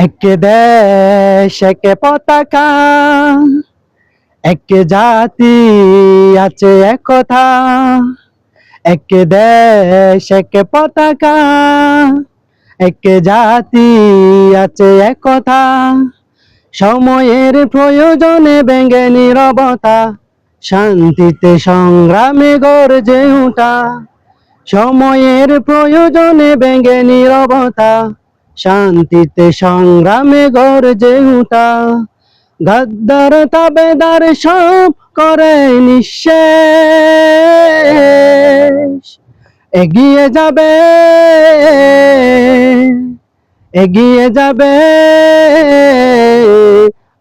এক দেশ এক পতাকা, এক জাতি আছে একতা। এক দেশ এক পতাকা, এক জাতি আছে একতা। সময়ের প্রয়োজনে ভেঙে নীরবতা, শান্তিতে সংগ্রামে গর্জে ওঠা। সময়ের প্রয়োজনে ভেঙে নীরবতা, শান্তিতে সংগ্রামে গর্জে ওঠা। গাদ্দার তাবেদার সব করে নিঃশেষ, এগিয়ে যাবে, এগিয়ে যাবে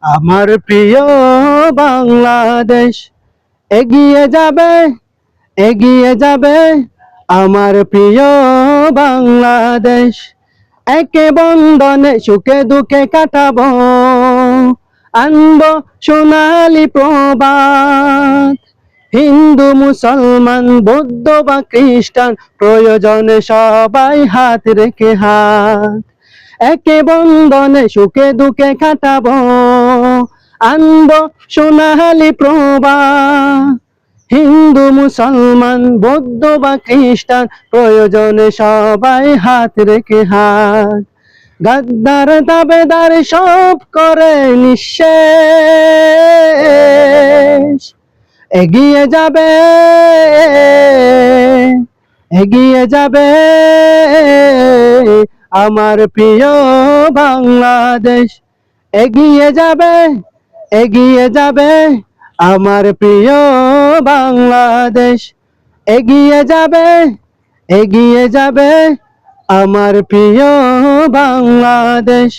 আমার প্রিয় বাংলাদেশ। এগিয়ে যাবে, এগিয়ে যাবে আমার প্রিয় বাংলাদেশ। একে বন্ধনে সুখে দুঃখে কাটাবো, আনবো সোনালি প্রভাত। হিন্দু মুসলমান বৌদ্ধ বা খ্রিস্টান, প্রয়োজনে সবাই হাত রেখে হাত। একে বন্ধনে সুখে দুঃখে কাটাবো, আনবো সোনালি প্রভাত। হিন্দু মুসলমান বৌদ্ধ বা খ্রিস্টান, প্রয়োজনে সবাই হাত রেখে হাত। গাদ্দার দাবেদার সব করে নিঃশেষ, এগিয়ে যাবে, এগিয়ে যাবে আমার প্রিয় বাংলাদেশ। এগিয়ে যাবে, এগিয়ে যাবে আমার প্রিয় বাংলাদেশ। এগিয়ে যাবে, এগিয়ে যাবে আমার প্রিয় বাংলাদেশ।